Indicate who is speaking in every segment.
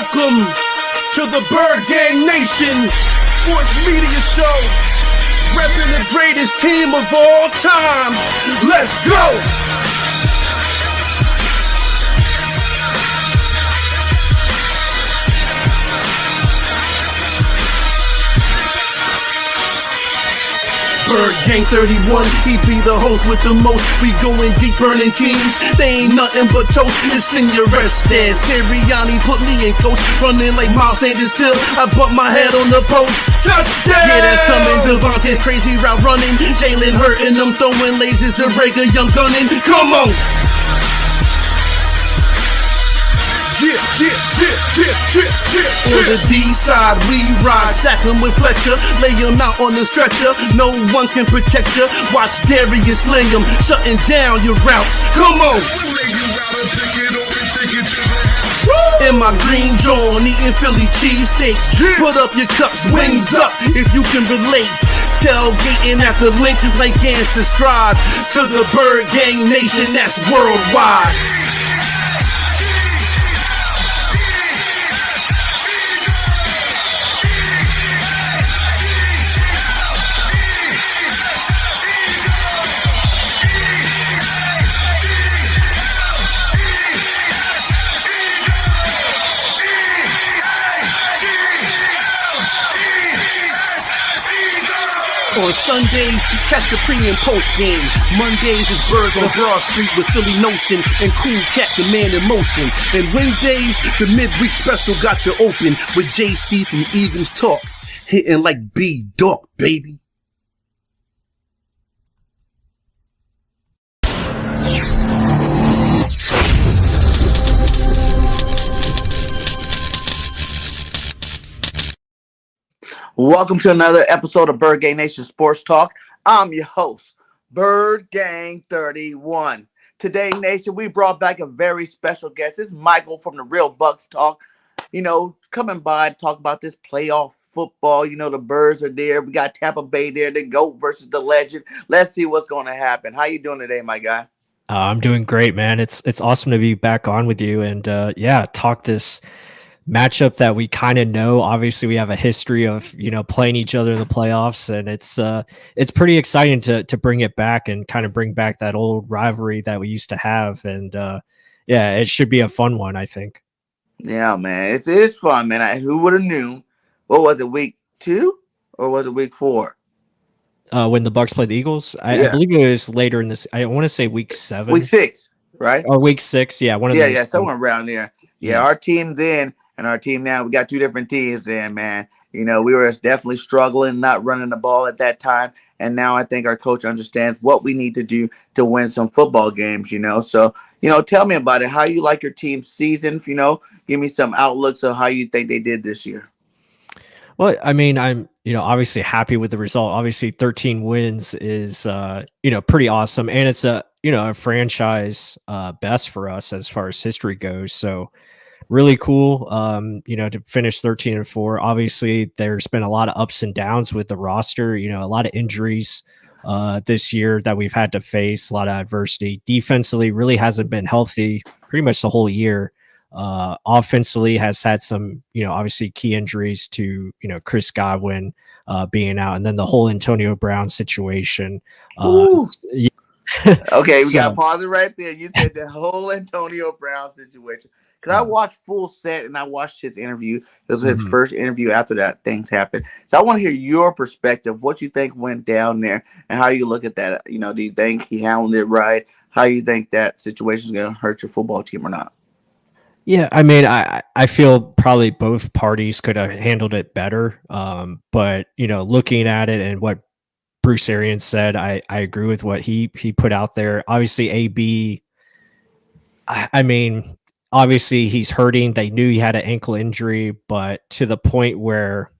Speaker 1: Welcome to the Bird Gang Nation Sports Media Show, repping the greatest team of all time. Let's go! Bird Gang 31, he be the host with the most. We going deep, burning teams. They ain't nothing but toast. It's in your rest there. Sirianni put me in coach, running like Miles Sanders till I butt my head on the post. Touchdown! Yeah, that's coming. Devontae's crazy route running. Jalen hurting them, throwing lasers to Rager, young gunning. Come on! On the D side, we ride, sack him with Fletcher, lay him out on the stretcher. No one can protect you. Watch Darius lay him, shutting down your routes. Come on! In my green John, eating Philly cheesesteaks. Put up your cups, wings up, if you can relate. Tailgating at the link, like hands to stride. To the Bird Gang Nation, that's worldwide. On Sundays, catch the pre and post game. Mondays is Birds on Broad Street with Philly Notion and Cool Cat, the man in motion. And Wednesdays, the midweek special got you open with JC from Eagles Talk, hitting like B-Dog, baby.
Speaker 2: Welcome to another episode of Bird Gang Nation Sports Talk. I'm your host, Bird Gang 31. Today, Nation, we brought back a very special guest. This is Michael from the Real Bucks Talk. You know, coming by to talk about this playoff football. You know, the Birds are there. We got Tampa Bay there, the GOAT versus the Legend. Let's see what's going to happen. How you doing today, my guy?
Speaker 3: I'm doing great, man. It's awesome to be back on with you and talk this matchup that we kind of know. Obviously, we have a history of playing each other in the playoffs, and it's pretty exciting to bring it back and kind of bring back that old rivalry that we used to have. And it should be a fun one, I think.
Speaker 2: Yeah, man, it is fun, man. Who would have knew? What was it, week 2 or was it week 4?
Speaker 3: When the Bucks played the Eagles, I believe it was later in this. I want to say week 7,
Speaker 2: week 6, right?
Speaker 3: Or week 6, yeah, one of
Speaker 2: those. Yeah, somewhere around there. Yeah, our team then. And our team now, we got 2 different teams there, man. You know, we were definitely struggling, not running the ball at that time. And now I think our coach understands what we need to do to win some football games, So, tell me about it. How you like your team's season? Give me some outlooks of how you think they did this year.
Speaker 3: Well, I mean, I'm, obviously happy with the result. Obviously 13 wins is, pretty awesome. And it's a franchise best for us as far as history goes. So, really cool, to finish 13-4. Obviously, there's been a lot of ups and downs with the roster, a lot of injuries this year that we've had to face, a lot of adversity. Defensively, really hasn't been healthy pretty much the whole year. Offensively has had some, obviously key injuries to, Chris Godwin being out, and then the whole Antonio Brown situation.
Speaker 2: Okay, we got to pause it right there. You said the whole Antonio Brown situation. Because I watched full set and I watched his interview. It was his first interview after that things happened. So I want to hear your perspective, what you think went down there and how you look at that. Do you think he handled it right? How you think that situation is going to hurt your football team or not?
Speaker 3: Yeah, I mean, I feel probably both parties could have handled it better. But, looking at it and what Bruce Arians said, I agree with what he put out there. Obviously, AB, I mean, obviously he's hurting. They knew he had an ankle injury, but to the point where,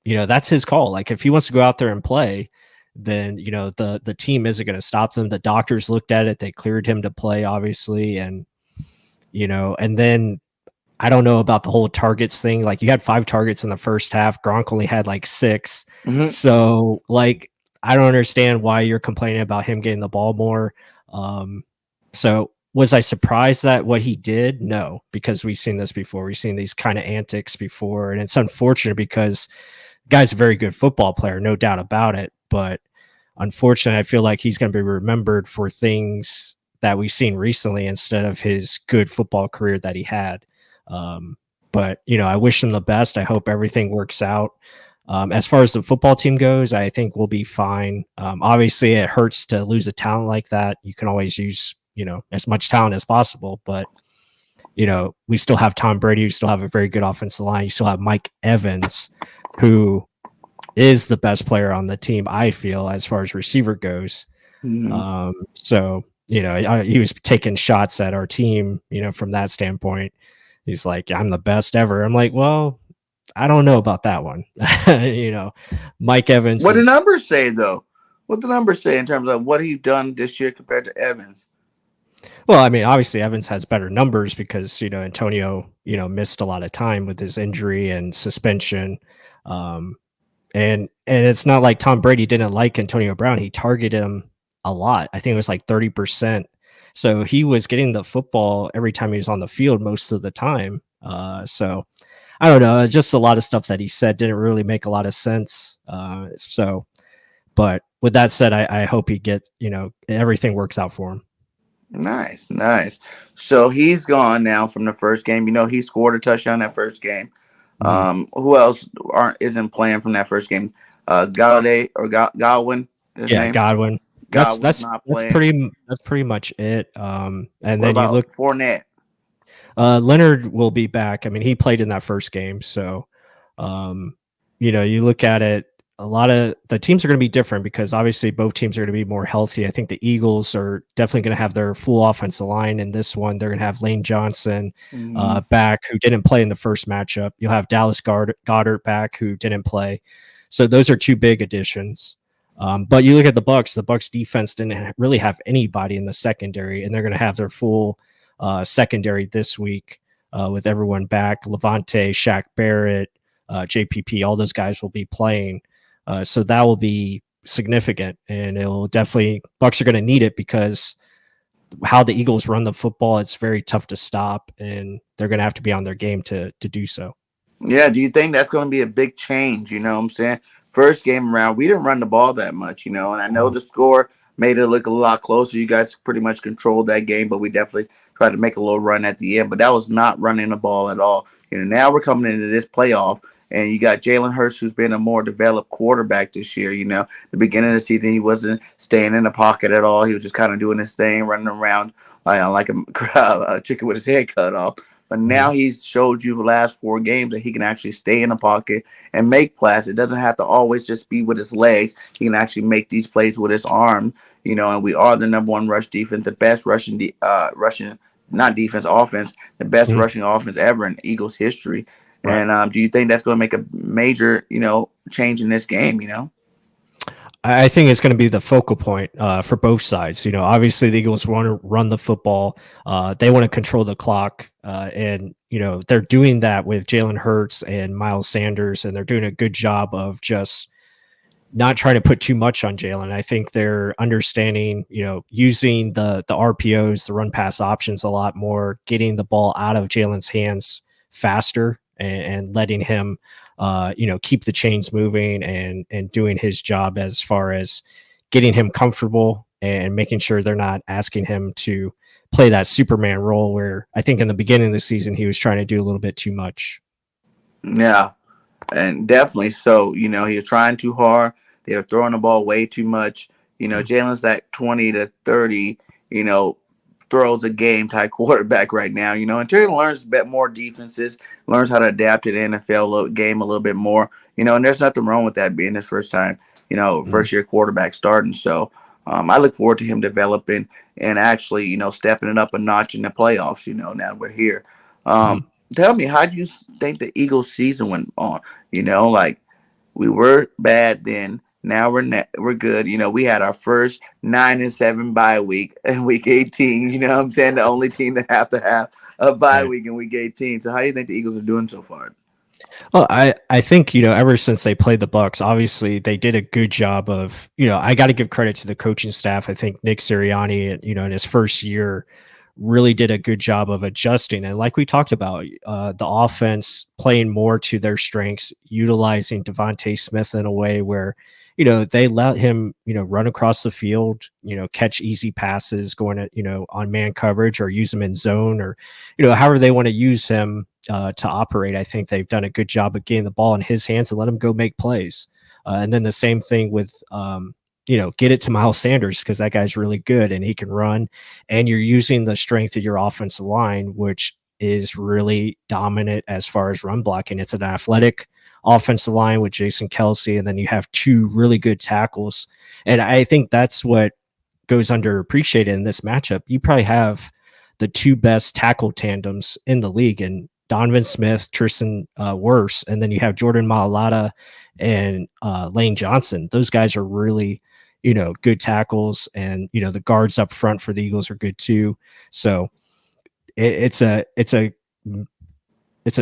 Speaker 3: that's his call. Like if he wants to go out there and play, then, the team isn't going to stop them. The doctors looked at it. They cleared him to play, obviously. And, and then I don't know about the whole targets thing. Like you had 5 targets in the first half. Gronk only had like 6. Mm-hmm. So I don't understand why you're complaining about him getting the ball more. So Was I surprised that what he did? No, because we've seen this before. We've seen these kind of antics before, and it's unfortunate because the guy's a very good football player, no doubt about it. But unfortunately, I feel like he's going to be remembered for things that we've seen recently instead of his good football career that he had. But I wish him the best. I hope everything works out. As far as the football team goes, I think we'll be fine. Obviously, it hurts to lose a talent like that. You can always use as much talent as possible, but we still have Tom Brady. We still have a very good offensive line. You still have Mike Evans, who is the best player on the team, I feel, as far as receiver goes. So he was taking shots at our team, from that standpoint. He's like, I'm the best ever. I'm like, well, I don't know about that one. Mike Evans.
Speaker 2: What the numbers say, though? What the numbers say in terms of what he's done this year compared to Evans?
Speaker 3: Well, I mean, obviously Evans has better numbers because, Antonio, missed a lot of time with his injury and suspension. And it's not like Tom Brady didn't like Antonio Brown. He targeted him a lot. I think it was like 30%. So he was getting the football every time he was on the field most of the time. So I don't know. Just a lot of stuff that he said didn't really make a lot of sense. But with that said, I hope he gets, everything works out for him.
Speaker 2: Nice. So he's gone now from the first game. He scored a touchdown that first game. Who else isn't playing from that first game? Galladay or Godwin?
Speaker 3: Yeah, Godwin. That's pretty much it. And
Speaker 2: what
Speaker 3: then you look
Speaker 2: Fournette.
Speaker 3: Leonard will be back. I mean, he played in that first game, so you look at it. A lot of the teams are going to be different because obviously both teams are going to be more healthy. I think the Eagles are definitely going to have their full offensive line in this one. They're going to have Lane Johnson back, who didn't play in the first matchup. You'll have Dallas Goedert back, who didn't play. So those are two big additions. But you look at the Bucs. The Bucs defense didn't really have anybody in the secondary, and they're going to have their full secondary this week with everyone back. Levante, Shaq Barrett, JPP, all those guys will be playing. So that will be significant, and it'll definitely Bucs are going to need it because how the Eagles run the football, it's very tough to stop, and they're going to have to be on their game to do so.
Speaker 2: Yeah. Do you think that's going to be a big change? You know what I'm saying? First game around, we didn't run the ball that much, and I know the score made it look a lot closer. You guys pretty much controlled that game, but we definitely tried to make a little run at the end, but that was not running the ball at all. Now we're coming into this playoff. And you got Jalen Hurts, who's been a more developed quarterback this year. The beginning of the season, he wasn't staying in the pocket at all. He was just kind of doing his thing, running around like a chicken with his head cut off. But now he's showed you the last 4 games that he can actually stay in the pocket and make plays. It doesn't have to always just be with his legs. He can actually make these plays with his arm. And we are the number 1 rush defense, the best rushing, not defense, offense, the best rushing offense ever in Eagles history. Right. And do you think that's going to make a major, change in this game?
Speaker 3: I think it's going to be the focal point for both sides. Obviously the Eagles want to run the football. They want to control the clock. And they're doing that with Jalen Hurts and Miles Sanders, and they're doing a good job of just not trying to put too much on Jalen. I think they're understanding, using the RPOs, the run pass options a lot more, getting the ball out of Jalen's hands faster, and letting him, keep the chains moving and doing his job as far as getting him comfortable and making sure they're not asking him to play that Superman role where I think in the beginning of the season he was trying to do a little bit too much.
Speaker 2: Yeah, and definitely so. He was trying too hard. They were throwing the ball way too much. Jalen's that 20 to 30, throws a game type quarterback right now, until he learns a bit more defenses, learns how to adapt to the NFL game a little bit more, and there's nothing wrong with that being his first time, first year quarterback starting. So I look forward to him developing and actually, stepping it up a notch in the playoffs, now we're here. Tell me, how do you think the Eagles season went on? We were bad then. Now we're good. We had our first 9-7 bye week in week 18. What I'm saying? The only team to have a bye week in week 18. So how do you think the Eagles are doing so far?
Speaker 3: Well, I think, ever since they played the Bucs, obviously they did a good job of, I got to give credit to the coaching staff. I think Nick Sirianni, in his first year really did a good job of adjusting. And like we talked about, the offense playing more to their strengths, utilizing Devontae Smith in a way where, they let him, run across the field, catch easy passes going at, on man coverage, or use him in zone, or, however they want to use him to operate. I think they've done a good job of getting the ball in his hands and let him go make plays. And then the same thing with, get it to Miles Sanders, because that guy's really good and he can run. And you're using the strength of your offensive line, which is really dominant as far as run blocking. It's an athletic offensive line with Jason Kelsey, and then you have two really good tackles. And I think that's what goes underappreciated in this matchup. You probably have the two best tackle tandems in the league, and Donovan Smith, Tristan Wirfs, and then you have Jordan Mailata and Lane Johnson. Those guys are really, good tackles, and the guards up front for the Eagles are good too. So it's a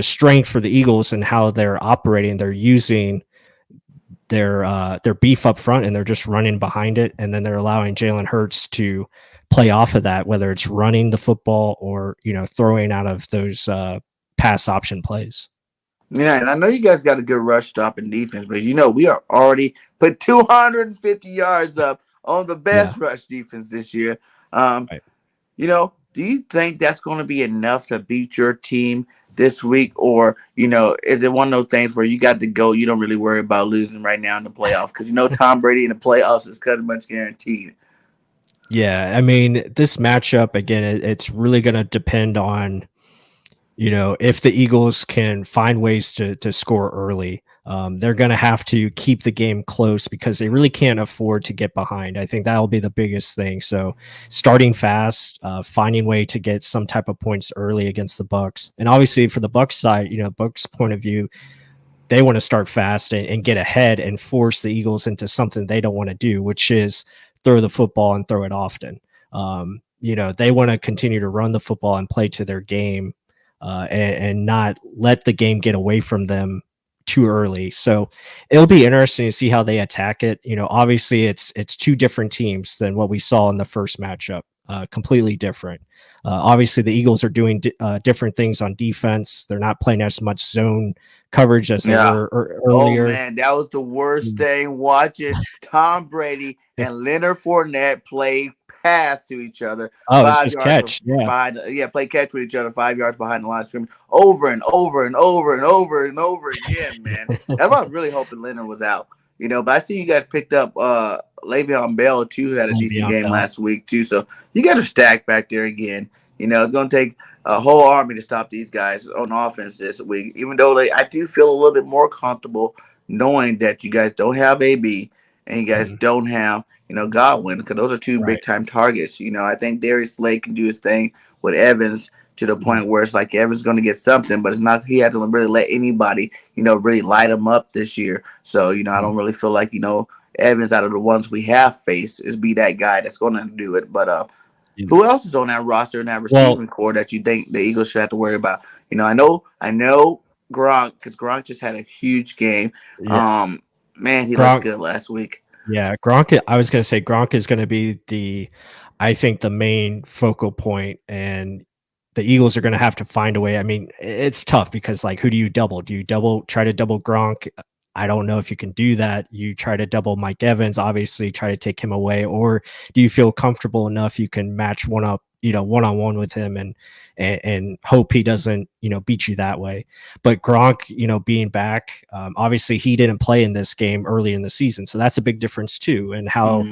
Speaker 3: strength for the Eagles and how they're operating. They're using their beef up front, and they're just running behind it, and then they're allowing Jalen Hurts to play off of that, whether it's running the football or throwing out of those pass option plays.
Speaker 2: Yeah, and I know you guys got a good rush stop in defense, but we are already put 250 yards up on the best rush defense this year.
Speaker 3: Right.
Speaker 2: Do you think that's going to be enough to beat your team this week? Or, is it one of those things where you got to go, you don't really worry about losing right now in the playoffs? Because, Tom Brady in the playoffs is pretty much guaranteed.
Speaker 3: Yeah, I mean, this matchup, again, it's really going to depend on, if the Eagles can find ways to score early. They're going to have to keep the game close because they really can't afford to get behind. I think that'll be the biggest thing. So starting fast, finding way to get some type of points early against the Bucs. And obviously for the Bucs side, Bucs point of view, they want to start fast and get ahead and force the Eagles into something they don't want to do, which is throw the football and throw it often. They want to continue to run the football and play to their game, and not let the game get away from them too early. So it'll be interesting to see how they attack it. Obviously it's two different teams than what we saw in the first matchup. Completely different. Obviously the Eagles are doing different things on defense. They're not playing as much zone coverage as they were earlier.
Speaker 2: Oh man, that was the worst thing, watching Tom Brady and Leonard Fournette play pass to each other.
Speaker 3: Oh, it's just catch.
Speaker 2: Play catch with each other 5 yards behind the line of scrimmage, over and over and over and over and over again, man. That's what I was really hoping Leonard was out. But I see you guys picked up Le'Veon Bell too, who had a decent game last week too. So you guys are stacked back there again. It's going to take a whole army to stop these guys on offense this week. Even though I do feel a little bit more comfortable knowing that you guys don't have AB and you guys don't have Godwin, because those are two big time targets. I think Darius Slay can do his thing with Evans to the point where it's like Evans going to get something, but it's not. He hasn't really let anybody really light him up this year. So I don't really feel like Evans, out of the ones we have faced, is be that guy that's going to do it. But who else is on that roster and that receiving core that you think the Eagles should have to worry about? I know Gronk, because Gronk just had a huge game.
Speaker 3: Yeah.
Speaker 2: Man, he looked good last week.
Speaker 3: Yeah, Gronk. I was going to say Gronk is going to be I think the main focal point, and the Eagles are going to have to find a way. I mean, it's tough because who do you double? Do you try to double Gronk? I don't know if you can do that. You try to double Mike Evans, obviously try to take him away, or do you feel comfortable enough you can match one up, one-on-one with him and hope he doesn't, beat you that way. But Gronk, being back, obviously he didn't play in this game early in the season. So that's a big difference too. And how,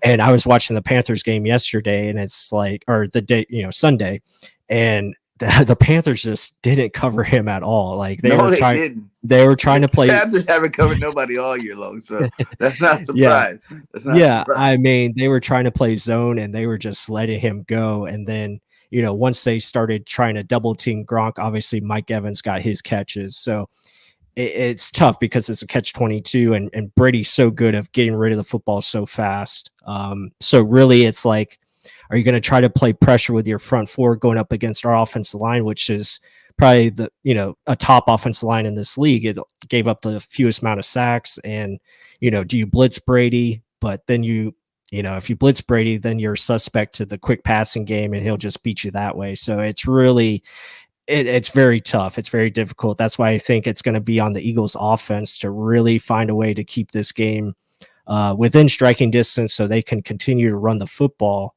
Speaker 3: and I was watching the Panthers game yesterday, and it's or the day, Sunday, and the Panthers just didn't cover him at all. They were trying to play.
Speaker 2: The Panthers haven't covered nobody all year long, so that's not surprised.
Speaker 3: Yeah. I mean, they were trying to play zone, and they were just letting him go. And then, once they started trying to double team Gronk, obviously Mike Evans got his catches. So it's tough because it's a catch-22, and Brady's so good at getting rid of the football so fast. So really, it's are you going to try to play pressure with your front four going up against our offensive line, which is probably a top offensive line in this league? It gave up the fewest amount of sacks. And, do you blitz Brady, but then you if you blitz Brady, then you're suspect to the quick passing game, and he'll just beat you that way. So it's really it's very tough. It's very difficult. That's why I think it's going to be on the Eagles' offense to really find a way to keep this game within striking distance, so they can continue to run the football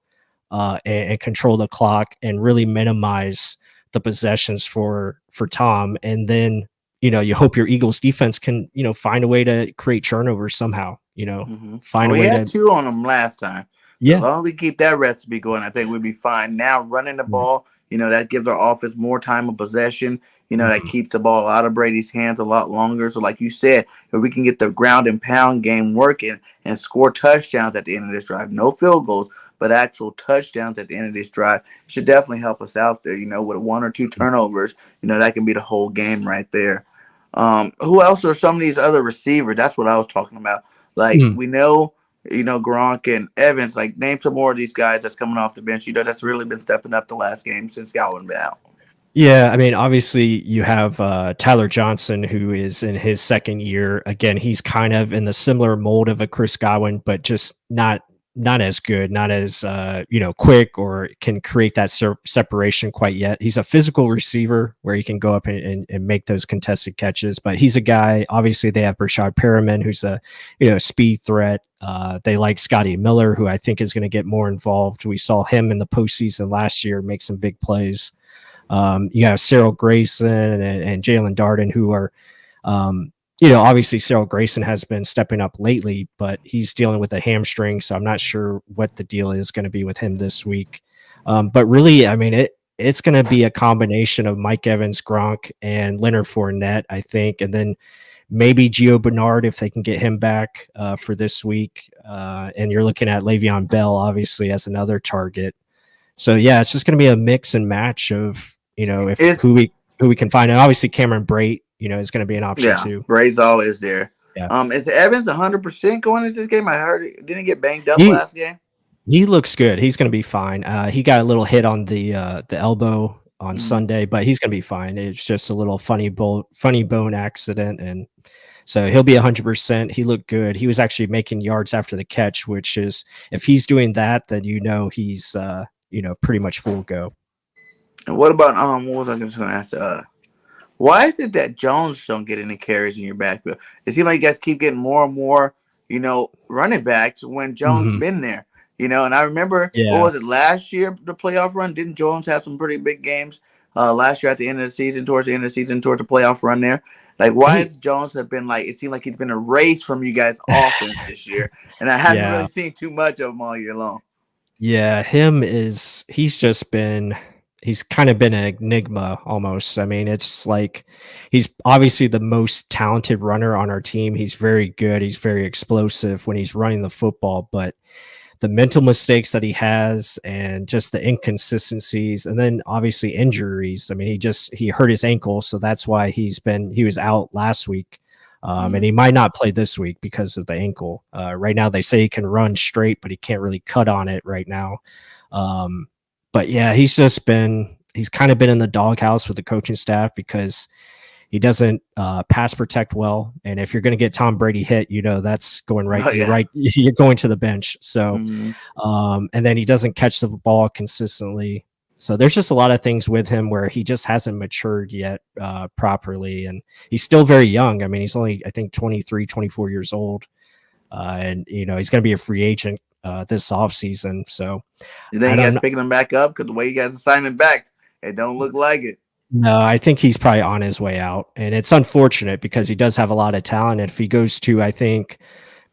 Speaker 3: and control the clock and really minimize the possessions for Tom. And then you hope your Eagles defense can find a way to create turnovers somehow. Find a
Speaker 2: We
Speaker 3: way
Speaker 2: had
Speaker 3: to
Speaker 2: 2 on them last time. So as long as we keep that recipe going, I think we'll be fine. Now running the ball, that gives our offense more time of possession. That keeps the ball out of Brady's hands a lot longer. So like you said, if we can get the ground and pound game working and score touchdowns at the end of this drive, no field goals, but actual touchdowns at the end of this drive, it should definitely help us out there, with 1 or 2 turnovers, that can be the whole game right there. Who else are some of these other receivers? That's what I was talking about. Like we know, Gronk and Evans. Like name some more of these guys that's coming off the bench. That's really been stepping up the last game since Godwin been out.
Speaker 3: Yeah, I mean, obviously you have Tyler Johnson, who is in his second year. Again, he's kind of in the similar mold of a Chris Godwin, but just not as good, not as quick, or can create that separation quite yet. He's a physical receiver where he can go up and make those contested catches. But he's a guy. Obviously, they have Brashad Perriman, who's a speed threat. They like Scotty Miller, who I think is going to get more involved. We saw him in the postseason last year make some big plays. You have Cyril Grayson and Jalen Darden, who are, obviously Cyril Grayson has been stepping up lately, but he's dealing with a hamstring, so I'm not sure what the deal is going to be with him this week. But really, I mean, it's going to be a combination of Mike Evans, Gronk, and Leonard Fournette, I think, and then maybe Gio Bernard if they can get him back for this week. And you're looking at Le'Veon Bell, obviously, as another target. So yeah, it's just going to be a mix and match of who we can find, and obviously Cameron Brate, is going to be an option too.
Speaker 2: Brate's always there.
Speaker 3: Yeah.
Speaker 2: Is Evans 100% going into this game? I heard it didn't get banged up last game.
Speaker 3: He looks good. He's going to be fine. He got a little hit on the elbow on Sunday, but he's going to be fine. It's just a little funny bone accident, and so he'll be 100%. He looked good. He was actually making yards after the catch, which is, if he's doing that, then he's pretty much full go.
Speaker 2: And what about what was I going to ask? Why is it that Jones don't get any carries in your backfield? It seems like you guys keep getting more and more, running backs when Jones been there. And I remember, what was it, last year, the playoff run? Didn't Jones have some pretty big games last year at the end of the season, towards the end of the season, towards the playoff run there? Like, why has Jones have been like, it seemed like he's been erased from you guys' offense this year, and I haven't really seen too much of him all year long.
Speaker 3: Yeah, he's kind of been an enigma almost. I mean, it's like he's obviously the most talented runner on our team. He's very good. He's very explosive when he's running the football, but the mental mistakes that he has and just the inconsistencies, and then obviously injuries. I mean, he hurt his ankle, so that's why he was out last week. And he might not play this week because of the ankle. Right now, they say he can run straight, but he can't really cut on it right now. But yeah, he's kind of been in the doghouse with the coaching staff because he doesn't pass protect well. And if you're going to get Tom Brady hit, that's going right. You're going to the bench. So, and then he doesn't catch the ball consistently. So there's just a lot of things with him where he just hasn't matured yet properly. And he's still very young. I mean, he's only, I think, 23, 24 years old. And, he's going to be a free agent this offseason. So
Speaker 2: you think you guys picking him back up? Because the way you guys are signing back, it don't look like it.
Speaker 3: No, I think he's probably on his way out. And it's unfortunate because he does have a lot of talent. And if he goes to, I think,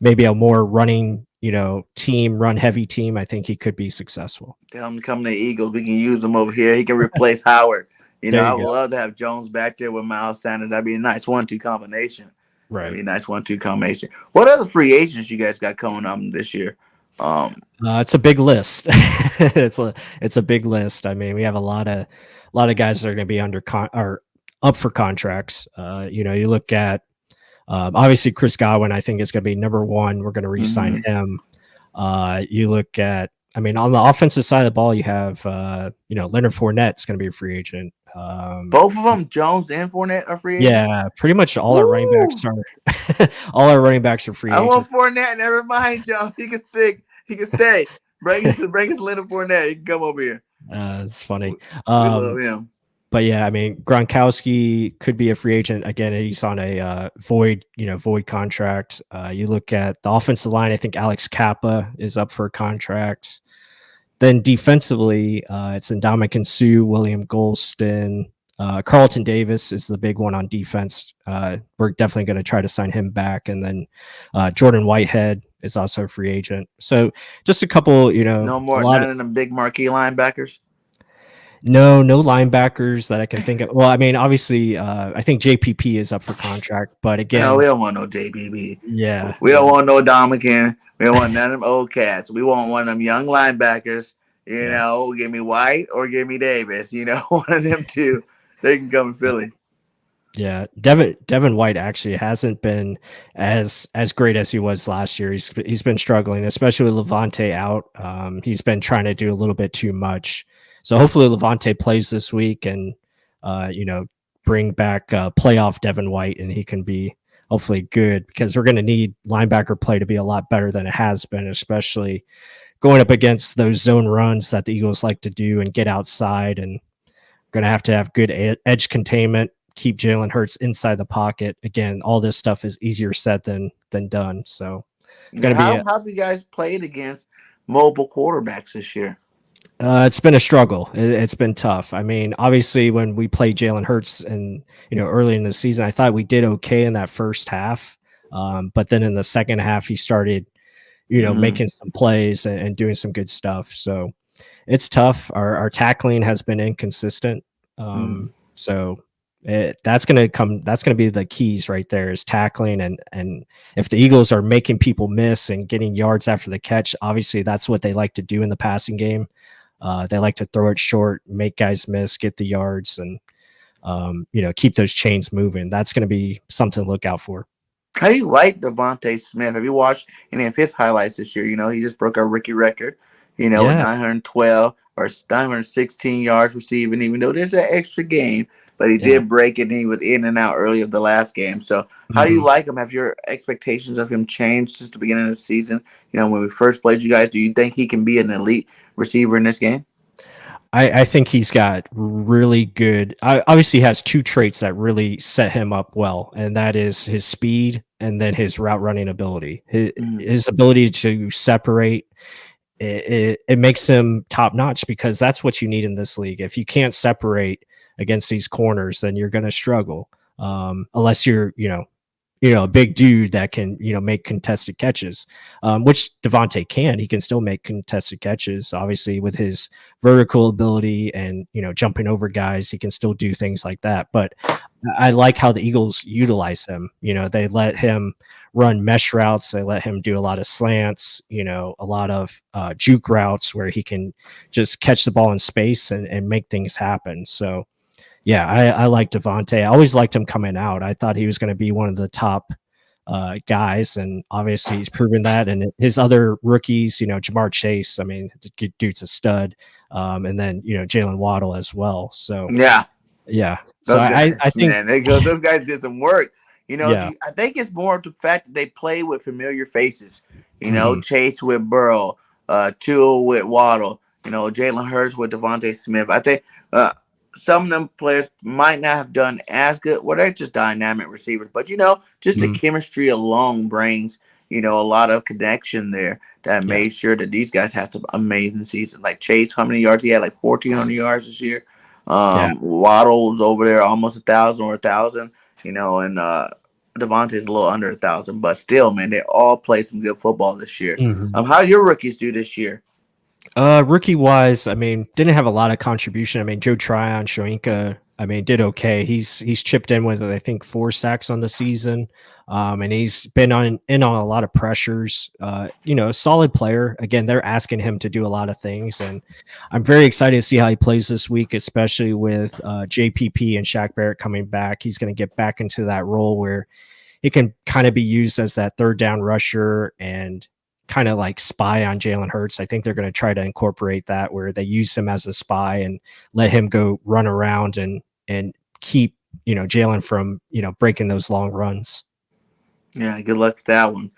Speaker 3: maybe a more running run heavy team, I think he could be successful.
Speaker 2: Tell him to come to the Eagles. We can use him over here. He can replace Howard. I would love to have Jones back there with Miles Sanders. That'd be a nice 1-2 combination.
Speaker 3: Right.
Speaker 2: That'd be a nice 1-2 combination. What other free agents you guys got coming up this year?
Speaker 3: It's a big list. it's a big list. I mean, we have a lot of guys that are going to be up for contracts. You look at obviously Chris Godwin, I think is going to be number one. We're going to re-sign him. You look at, I mean, on the offensive side of the ball, you have Leonard Fournette is going to be a free agent.
Speaker 2: Both of them, Jones and Fournette, are free agents.
Speaker 3: Yeah, pretty much all our running backs are free agents.
Speaker 2: I want Fournette. Never mind, Jones. He can stick. He can stay. Bring us Leonard Fournette. He can come over here.
Speaker 3: It's funny.
Speaker 2: We love him.
Speaker 3: But yeah, I mean, Gronkowski could be a free agent again. He's on a void contract. You look at the offensive line. I think Alex Kappa is up for a contract. Then defensively, it's Ndamukong Suh, William Golston, Carlton Davis is the big one on defense. We're definitely going to try to sign him back, and then Jordan Whitehead is also a free agent. So just a couple,
Speaker 2: none of them big marquee linebackers.
Speaker 3: No linebackers that I can think of. Well, I mean, obviously, I think JPP is up for contract, but again,
Speaker 2: no, we don't want no JPP.
Speaker 3: Yeah,
Speaker 2: we don't want no Dominican. We don't want none of them old cats. We want one of them young linebackers. Give me White or give me Davis. One of them two. They can come to Philly.
Speaker 3: Yeah, Devin White actually hasn't been as great as he was last year. He's been struggling, especially with Levante out. He's been trying to do a little bit too much. So hopefully Levante plays this week and, bring back playoff Devin White, and he can be hopefully good, because we're going to need linebacker play to be a lot better than it has been, especially going up against those zone runs that the Eagles like to do and get outside. And going to have good edge containment, keep Jalen Hurts inside the pocket. Again, all this stuff is easier said than done. So
Speaker 2: it's going to be. How have you guys played against mobile quarterbacks this year?
Speaker 3: It's been a struggle. It's been tough. I mean, obviously, when we played Jalen Hurts and early in the season, I thought we did okay in that first half. But then in the second half, he started, making some plays and doing some good stuff. So it's tough. Our tackling has been inconsistent. So that's going to be the keys right there, is tackling. And if the Eagles are making people miss and getting yards after the catch, obviously that's what they like to do in the passing game. They like to throw it short, make guys miss, get the yards, and keep those chains moving. That's going to be something to look out for.
Speaker 2: How do you like Devontae Smith? Have you watched any of his highlights this year? He just broke our rookie record, with 912 or 916 yards receiving, even though there's an extra game. But he did break it, and he was in and out early of the last game. So how do you like him? Have your expectations of him changed since the beginning of the season? When we first played you guys, do you think he can be an elite receiver in this game?
Speaker 3: I think he's got really good. Obviously, he has two traits that really set him up well, and that is his speed and then his route running ability. His ability to separate. It makes him top notch, because that's what you need in this league. If you can't separate against these corners, then you're going to struggle. Unless you're, a big dude that can, make contested catches, which Devontae can. He can still make contested catches. Obviously, with his vertical ability and, jumping over guys, he can still do things like that. But I like how the Eagles utilize him. They let him run mesh routes. They let him do a lot of slants, a lot of juke routes where he can just catch the ball in space and make things happen. So, yeah, I like Devontae. I always liked him coming out. I thought he was going to be one of the top guys, and obviously he's proven that. And his other rookies, Jamar Chase, I mean, the dude's a stud. And then, Jalen Waddle as well. So, yeah. So
Speaker 2: guys,
Speaker 3: I think
Speaker 2: those guys did some work. I think it's more the fact that they play with familiar faces. Chase with Burrow, Tua with Waddle, Jalen Hurts with Devontae Smith. I think some of them players might not have done as good. Well, they're just dynamic receivers. But, just the chemistry alone brings, a lot of connection there that made sure that these guys had some amazing seasons. Like Chase, how many yards he had? Like 1,400 yards this year. Waddle was over there almost 1,000 or 1,000, and Devontae's a little under 1,000. But still, man, they all played some good football this year. How your rookies do this year?
Speaker 3: Rookie wise, I mean, didn't have a lot of contribution. I mean, Joe Tryon, Shoinka, I mean, did okay. He's chipped in with, I think, 4 sacks on the season. And he's been in on a lot of pressures. A solid player. Again, they're asking him to do a lot of things, and I'm very excited to see how he plays this week, especially with JPP and Shaq Barrett coming back. He's going to get back into that role where he can kind of be used as that third down rusher and kind of like spy on Jalen Hurts. I think they're going to try to incorporate that, where they use him as a spy and let him go run around and keep, Jalen from, breaking those long runs.
Speaker 2: Yeah, good luck with that one.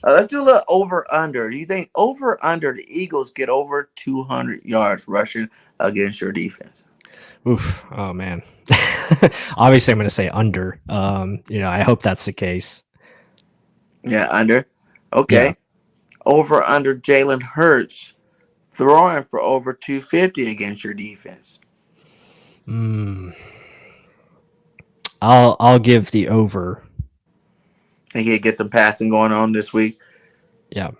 Speaker 2: Let's do a little over under. Do you think over under the Eagles get over 200 yards rushing against your defense?
Speaker 3: Oof. Oh man. Obviously, I'm going to say under. I hope that's the case.
Speaker 2: Yeah, under.
Speaker 3: Yeah.
Speaker 2: Okay. Over under Jalen Hurts throwing for over 250 against your defense.
Speaker 3: Mm. I'll give the over.
Speaker 2: Think he'll get some passing going on this week.
Speaker 3: Yeah.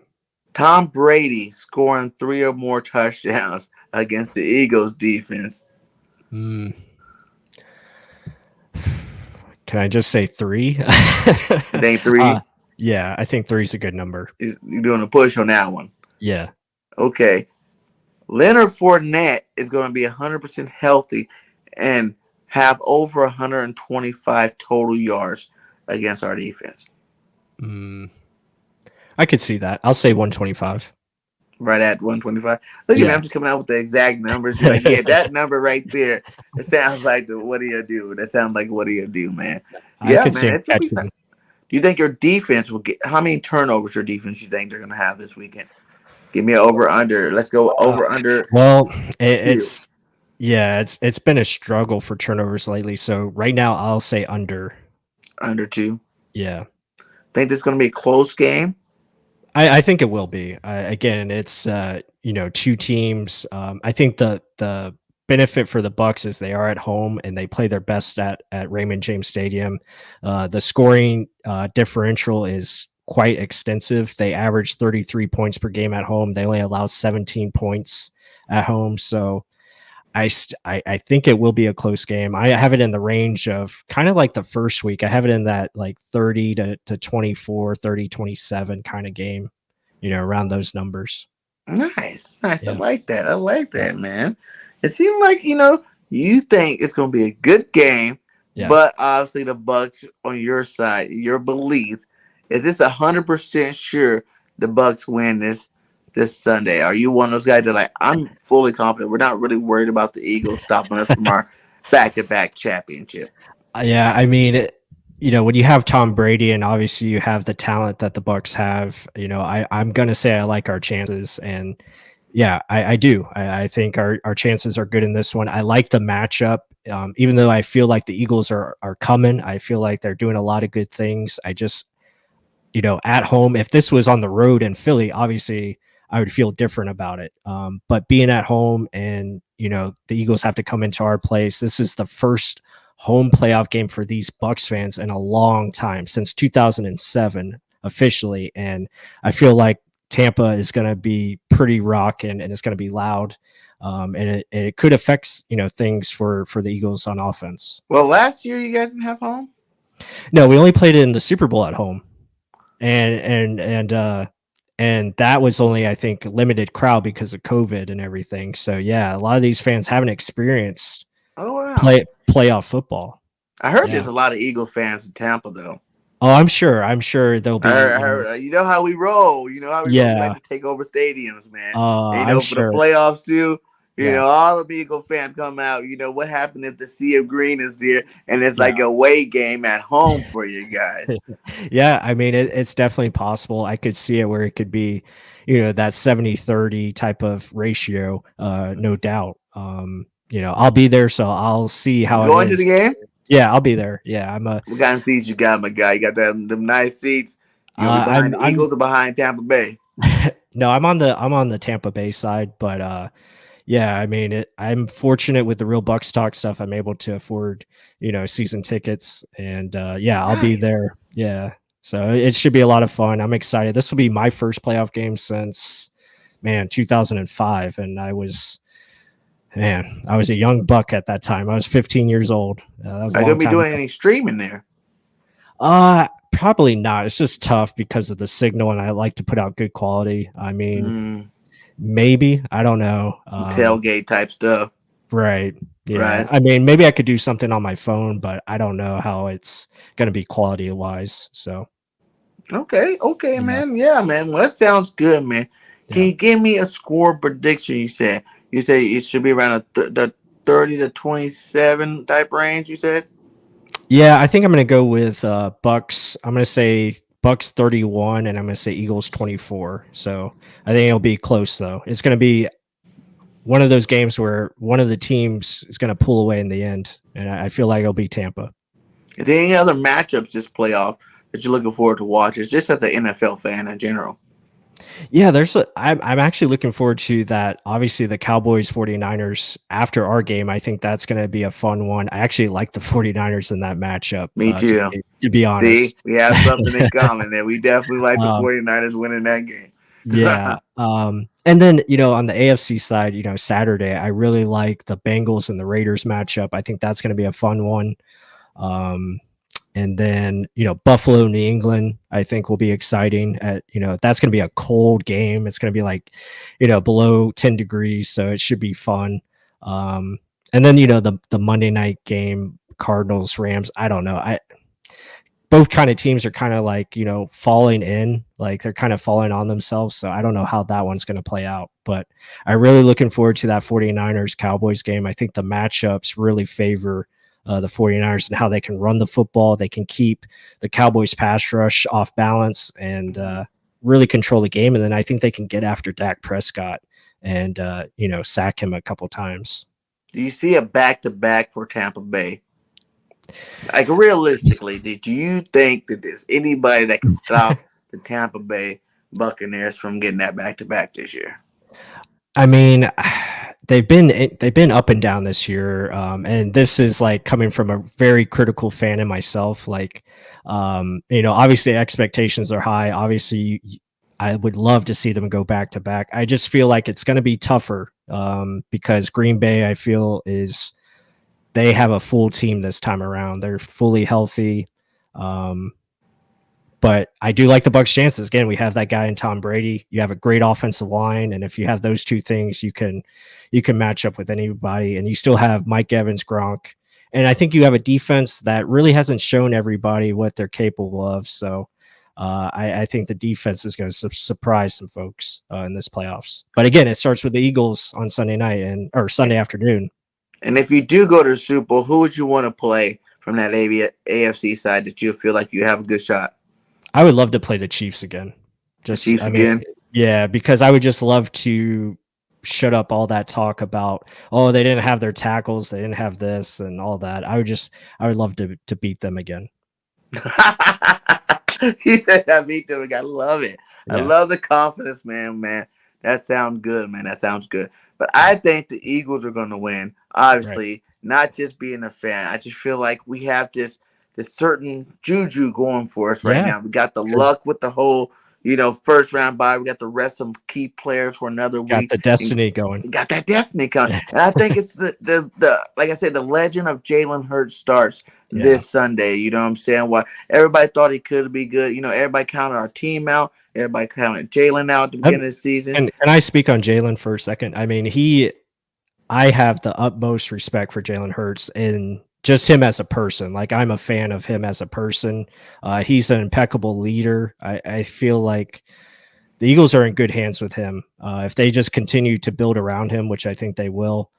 Speaker 2: Tom Brady scoring 3 or more touchdowns against the Eagles defense.
Speaker 3: Mm. Can I just say 3?
Speaker 2: You think three?
Speaker 3: Yeah, I think 3 is a good number.
Speaker 2: You're doing a push on that one.
Speaker 3: Yeah.
Speaker 2: Okay. Leonard Fournette is going to be 100% healthy and have over 125 total yards against our defense.
Speaker 3: Mm. I could see that. I'll say 125.
Speaker 2: Right at 125. Look at me, I'm just coming out with the exact numbers. You're like, yeah, that number right there. It sounds like what do you do? That sounds like what do you do, man?
Speaker 3: I
Speaker 2: Yeah,
Speaker 3: could see
Speaker 2: man.
Speaker 3: him
Speaker 2: It's gonna be fun.
Speaker 3: catching.
Speaker 2: Do you think your defense will get how many turnovers your defense you think they're gonna have this weekend? Give me an over under. Let's go over under
Speaker 3: Well,
Speaker 2: two.
Speaker 3: it's been a struggle for turnovers lately. So right now, I'll say under.
Speaker 2: Under two.
Speaker 3: Yeah.
Speaker 2: Think this is gonna be a close game?
Speaker 3: I think it will be. Again, it's two teams. I think the benefit for the Bucks is they are at home and they play their best at Raymond James Stadium. The scoring differential is quite extensive. They average 33 points per game at home. They only allow 17 points at home. So I think it will be a close game. I have it in the range of kind of like the first week. I have it in that like 30 to 24, 30, 27 kind of game, around those numbers.
Speaker 2: Nice. I
Speaker 3: Yeah.
Speaker 2: like that. I like that, man. It seems like you think it's gonna be a good game,
Speaker 3: Yeah.
Speaker 2: but obviously the Bucks on your side, your belief is this 100% sure the Bucks win this Sunday? Are you one of those guys that like I'm fully confident? We're not really worried about the Eagles stopping us from our back-to-back championship.
Speaker 3: Yeah, I mean, when you have Tom Brady and obviously you have the talent that the Bucks have, I'm gonna say I like our chances, and yeah, I do. I think our chances are good in this one. I like the matchup, even though I feel like the Eagles are coming. I feel like they're doing a lot of good things. I just, at home, if this was on the road in Philly, obviously I would feel different about it. But being at home and, the Eagles have to come into our place. This is the first home playoff game for these Bucks fans in a long time, since 2007 officially. And I feel like Tampa is going to be pretty rocking and it's going to be loud. And it could affect, things for the Eagles on offense.
Speaker 2: Well, last year you guys didn't have home.
Speaker 3: No, we only played it in the Super Bowl at home. And that was only, I think, limited crowd because of COVID and everything. So yeah, a lot of these fans haven't experienced playoff football.
Speaker 2: I heard there's a lot of Eagle fans in Tampa though.
Speaker 3: Oh, I'm sure there'll be.
Speaker 2: I heard, you know how we roll. You know how we roll. We like to take over stadiums, man.
Speaker 3: I'm
Speaker 2: for
Speaker 3: sure.
Speaker 2: the playoffs too. All the Eagle fans come out. What happened if the Sea of Green is here and it's like a away game at home for you guys?
Speaker 3: Yeah, I mean, it's definitely possible. I could see it where it could be, that 70-30 type of ratio, no doubt. I'll be there, so I'll see how
Speaker 2: going to the game.
Speaker 3: Yeah, I'll be there. Yeah,
Speaker 2: what kind of seats you got, my guy? You got them nice seats. You behind the Eagles or behind Tampa Bay?
Speaker 3: No, I'm on the Tampa Bay side, but yeah, I mean, I'm fortunate with the Real Bucks Talk stuff. I'm able to afford, season tickets, and yeah, I'll be there. Yeah, so it should be a lot of fun. I'm excited. This will be my first playoff game since 2005, and I was a young buck at that time. I was 15 years old. That was
Speaker 2: Are you gonna be doing any streaming there?
Speaker 3: Probably not. It's just tough because of the signal, and I like to put out good quality. I mean, maybe, I don't know.
Speaker 2: Tailgate type stuff.
Speaker 3: Right. Yeah.
Speaker 2: Right.
Speaker 3: I mean, maybe I could do something on my phone, but I don't know how it's gonna be quality wise. So.
Speaker 2: Okay, man. Yeah, man. Well, that sounds good, man. Can you give me a score prediction? You say it should be around the 30 to 27 type range. You said.
Speaker 3: Yeah, I think I'm going to go with Bucks. I'm going to say Bucks 31, and I'm going to say Eagles 24. So I think it'll be close, though. It's going to be one of those games where one of the teams is going to pull away in the end, and I feel like it'll be Tampa.
Speaker 2: Is there any other matchups this playoff that you're looking forward to watch? It's just as an NFL fan in general.
Speaker 3: Yeah, I'm actually looking forward to that. Obviously, the Cowboys 49ers after our game, I think that's going to be a fun one. I actually like the 49ers in that matchup.
Speaker 2: Me too.
Speaker 3: To be honest.
Speaker 2: See, we have something in common there. We definitely like the 49ers winning that game.
Speaker 3: Yeah. And then, on the AFC side, Saturday, I really like the Bengals and the Raiders matchup. I think that's going to be a fun one. And then, Buffalo, New England, I think will be exciting. That's going to be a cold game. It's going to be like, below 10 degrees. So it should be fun. And then, the Monday night game, Cardinals, Rams, I don't know. Both kind of teams are kind of like, falling in, like they're kind of falling on themselves. So I don't know how that one's going to play out, but I'm really looking forward to that 49ers Cowboys game. I think the matchups really favor the 49ers and how they can run the football. They can keep the Cowboys pass rush off balance and really control the game. And then I think they can get after Dak Prescott and, sack him a couple times.
Speaker 2: Do you see a back-to-back for Tampa Bay? Like, realistically, do you think that there's anybody that can stop the Tampa Bay Buccaneers from getting that back-to-back this year?
Speaker 3: I mean, they've been up and down this year, and this is like coming from a very critical fan in myself. Like, obviously expectations are high. Obviously, I would love to see them go back to back. I just feel like it's going to be tougher because Green Bay, I feel, they have a full team this time around. They're fully healthy. But I do like the Bucs' chances. Again, we have that guy in Tom Brady. You have a great offensive line, and if you have those two things, you can match up with anybody. And you still have Mike Evans, Gronk, and I think you have a defense that really hasn't shown everybody what they're capable of. So I think the defense is going to surprise some folks in this playoffs. But again, it starts with the Eagles on Sunday night or Sunday afternoon.
Speaker 2: And if you do go to the Super Bowl, who would you want to play from that AFC side that you feel like you have a good shot?
Speaker 3: I would love to play the Chiefs again.
Speaker 2: Again?
Speaker 3: Yeah, because I would just love to shut up all that talk about, they didn't have their tackles, they didn't have this and all that. I would love to beat them again.
Speaker 2: He said I beat them again. I love it. Yeah. I love the confidence, man. That sounds good, man. That sounds good. But I think the Eagles are going to win. Obviously, not just being a fan. I just feel like we have this certain juju going for us right now. We got the luck with the whole, first round bye. We got the rest of some key players for another week.
Speaker 3: Got the destiny going.
Speaker 2: Got that destiny coming. And I think it's the like I said, the legend of Jalen Hurts starts this Sunday. You know what I'm saying? What everybody thought he could be good. Everybody counted our team out. Everybody counted Jalen out at the beginning of the season.
Speaker 3: And can I speak on Jalen for a second? I mean, I have the utmost respect for Jalen Hurts and just him as a person. Like, I'm a fan of him as a person. He's an impeccable leader. I feel like the Eagles are in good hands with him. If they just continue to build around him, which I think they will.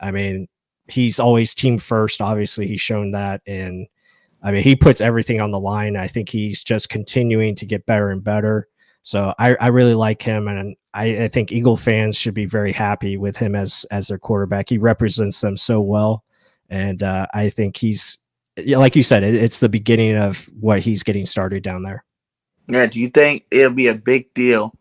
Speaker 3: I mean, he's always team first. Obviously, he's shown that. And I mean, he puts everything on the line. I think he's just continuing to get better and better. So I really like him. And I think Eagle fans should be very happy with him as their quarterback. He represents them so well. And I think he's, like you said, it's the beginning of what he's getting started down there.
Speaker 2: Yeah. Do you think it'll be a big deal,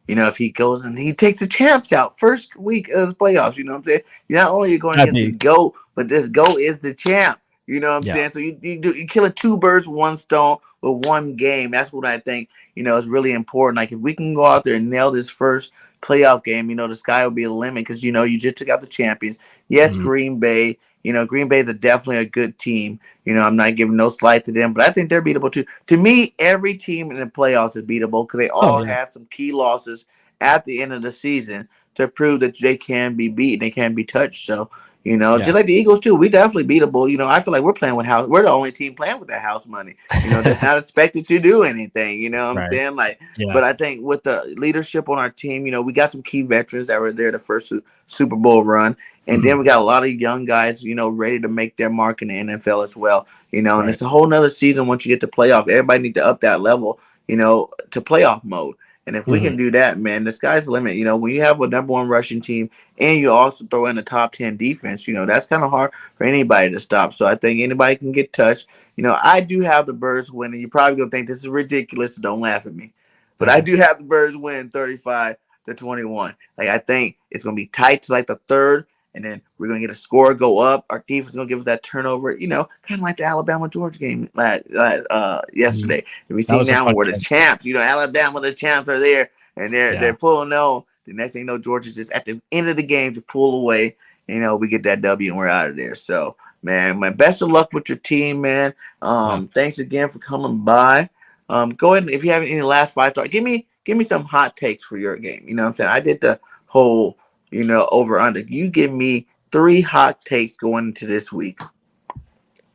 Speaker 2: if he goes and he takes the champs out first week of the playoffs? You know what I'm saying? You're not only going against the GOAT, but this GOAT is the champ. You know what I'm saying? So you kill two birds with one stone with one game. That's what I think, is really important. Like, if we can go out there and nail this first playoff game, the sky will be the limit because, you just took out the champions. Yes, Green Bay. Green Bay is definitely a good team. I'm not giving no slight to them, but I think they're beatable too. To me, every team in the playoffs is beatable because they all had some key losses at the end of the season to prove that they can be beaten, they can be touched. So, just like the Eagles too, we definitely beatable. I feel like we're playing with house. We're the only team playing with that house money. They're not expected to do anything. You know what I'm saying? But I think with the leadership on our team, we got some key veterans that were there the first Super Bowl run. And then we got a lot of young guys, ready to make their mark in the NFL as well. And
Speaker 3: Right.
Speaker 2: it's a whole nother season once you get to playoff. Everybody needs to up that level, to playoff mode. And if we
Speaker 3: Mhm.
Speaker 2: can do that, man, the sky's the limit. When you have a number one rushing team and you also throw in a top 10 defense, that's kind of hard for anybody to stop. So I think anybody can get touched. I do have the Birds winning. You're probably going to think this is ridiculous, so don't laugh at me. But I
Speaker 3: Okay.
Speaker 2: do have the Birds win 35-21. Like, I think it's going to be tight to like the third, and then we're going to get a score go up. Our defense is going to give us that turnover, kind of like the Alabama-Georgia game
Speaker 3: Mhm.
Speaker 2: yesterday. And we
Speaker 3: That
Speaker 2: see
Speaker 3: was a
Speaker 2: now
Speaker 3: fun
Speaker 2: where the
Speaker 3: game.
Speaker 2: champs, Alabama, the champs are there, and they're
Speaker 3: Yeah.
Speaker 2: pulling on. The next thing you know, Georgia's just at the end of the game to pull away. We get that W and we're out of there. So, man, my best of luck with your team, man.
Speaker 3: Yeah.
Speaker 2: Thanks again for coming by. Go ahead and if you have any last 5 thoughts, give me some hot takes for your game. You know what I'm saying? I did the whole, over under. You give me 3 hot takes going into this week.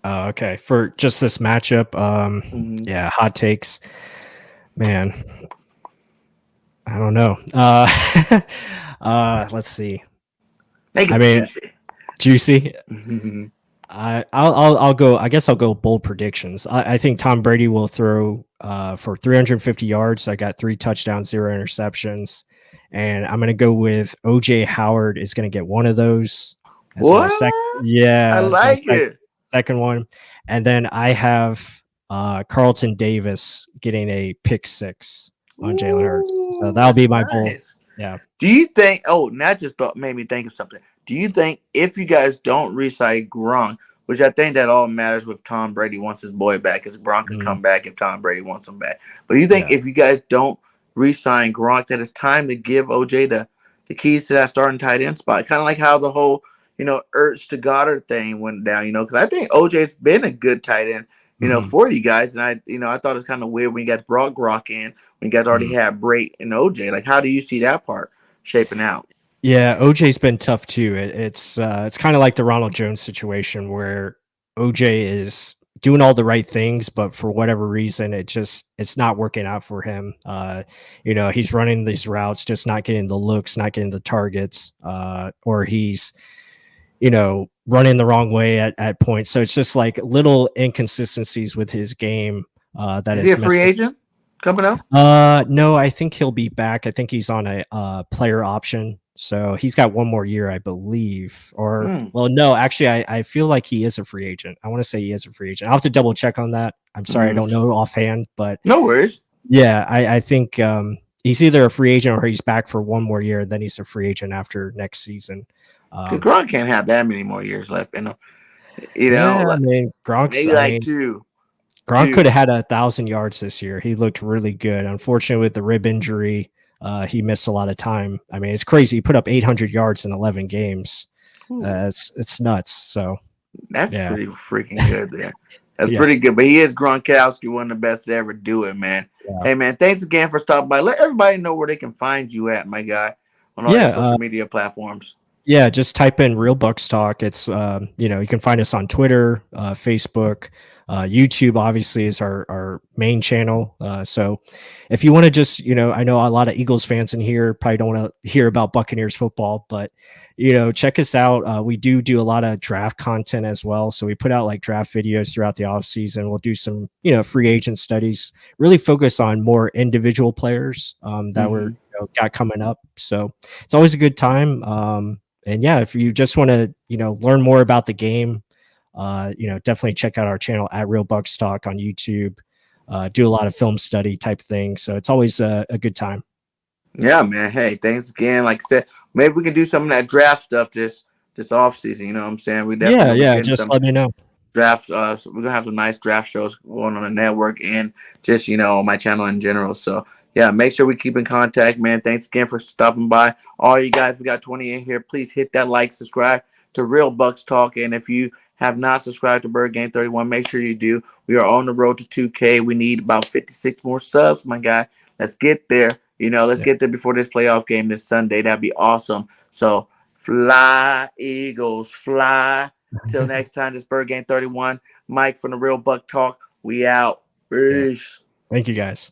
Speaker 3: Okay. For just this matchup,
Speaker 2: Mm-hmm.
Speaker 3: yeah, hot takes. Man, I don't know. Let's see.
Speaker 2: Make
Speaker 3: I
Speaker 2: it
Speaker 3: mean,
Speaker 2: juicy.
Speaker 3: juicy.
Speaker 2: Mm-hmm.
Speaker 3: I'll go. I guess I'll go bold predictions. I think Tom Brady will throw for 350 yards. I got 3 touchdowns, 0 interceptions, and I'm gonna go with OJ Howard is gonna get one of those as my second.
Speaker 2: What? I
Speaker 3: Yeah, as my
Speaker 2: like it.
Speaker 3: second one, and then I have Carlton Davis getting a pick 6 on Jalen Hurts. So
Speaker 2: Ooh,
Speaker 3: that'll
Speaker 2: that's
Speaker 3: be my bold.
Speaker 2: nice.
Speaker 3: Yeah.
Speaker 2: Do you think? Oh, that just made me think of something. Do you think if you guys don't re-sign Gronk, which I think that all matters with Tom Brady wants his boy back, because Gronk can
Speaker 3: Mm,
Speaker 2: come back if Tom Brady wants him back. But do you think
Speaker 3: yeah.
Speaker 2: if you guys don't re-sign Gronk, that it's time to give OJ the keys to that starting tight end spot? Kind of like how the whole Ertz to Goddard thing went down. Because I think OJ's been a good tight end.
Speaker 3: Mhm,
Speaker 2: For you guys, and I thought it was kind of weird when you guys brought Gronk in, when you guys already
Speaker 3: mhm.
Speaker 2: had Brady and OJ. Like, how do you see that part shaping out?
Speaker 3: Yeah, OJ's been tough too. It's kind of like the Ronald Jones situation where OJ is doing all the right things, but for whatever reason, it's not working out for him. He's running these routes, just not getting the looks, not getting the targets, or he's running the wrong way at points. So it's just like little inconsistencies with his game that
Speaker 2: Is he
Speaker 3: is
Speaker 2: a free
Speaker 3: messing.
Speaker 2: agent coming up?
Speaker 3: No, I think he'll be back. I think he's on a player option, so he's got one more year, I believe. Or
Speaker 2: Hmm.
Speaker 3: well, no, actually, I feel like he is a free agent. I want to say he is a free agent. I'll have to double check on that. I'm sorry, I
Speaker 2: Mm.
Speaker 3: don't know offhand, but
Speaker 2: No worries.
Speaker 3: yeah, I think he's either a free agent or he's back for one more year. Then he's a free agent after next season.
Speaker 2: Because
Speaker 3: Um,
Speaker 2: Gronk can't have that many more years left in him.
Speaker 3: yeah, I mean Gronk's.
Speaker 2: Maybe
Speaker 3: I
Speaker 2: like
Speaker 3: mean
Speaker 2: two.
Speaker 3: Gronk could have had 1,000 yards this year. He looked really good. Unfortunately, with the rib injury, he missed a lot of time. I mean, it's crazy. He put up 800 yards in 11 games.
Speaker 2: Ooh,
Speaker 3: It's nuts. So
Speaker 2: that's
Speaker 3: yeah,
Speaker 2: pretty freaking good there. That's
Speaker 3: yeah,
Speaker 2: pretty good. But he is Gronkowski, one of the best to ever do it, man.
Speaker 3: yeah,
Speaker 2: Hey, man, thanks again for stopping by. Let everybody know where they can find you at, my guy, on all your
Speaker 3: yeah.
Speaker 2: social media platforms.
Speaker 3: Yeah, just type in Real Bucks Talk. It's you can find us on Twitter, Facebook, YouTube. Obviously, is our main channel. So, if you want to just I know a lot of Eagles fans in here probably don't want to hear about Buccaneers football, but check us out. We do a lot of draft content as well. So we put out like draft videos throughout the off season. We'll do some free agent studies. Really focus on more individual players that we're
Speaker 2: Mm-hmm.
Speaker 3: got coming up. So it's always a good time. And yeah, if you just want to, learn more about the game, definitely check out our channel at Real Bucks Talk on YouTube. Do a lot of film study type thing. So it's always a good time.
Speaker 2: Yeah, man. Hey, thanks again. Like I said, maybe we can do some of that draft stuff this off season. You know what I'm saying? We definitely
Speaker 3: Yeah,
Speaker 2: gonna be
Speaker 3: yeah.
Speaker 2: getting
Speaker 3: Just
Speaker 2: some
Speaker 3: let me know.
Speaker 2: drafts. So we're gonna have some nice draft shows going on the network and just on my channel in general. So yeah, make sure we keep in contact, man. Thanks again for stopping by. All you guys, we got 20 in here. Please hit that like, subscribe to Real Bucks Talk, and if you have not subscribed to Bird Game 31, make sure you do. We are on the road to 2K. We need about 56 more subs, my guy. Let's get there. Let's
Speaker 3: Yeah,
Speaker 2: get there before this playoff game this Sunday. That'd be awesome. So fly, Eagles, fly. Till next time, this Bird Game 31. Mike from the Real Buck Talk. We out.
Speaker 3: yeah.
Speaker 2: Peace.
Speaker 3: Thank you guys.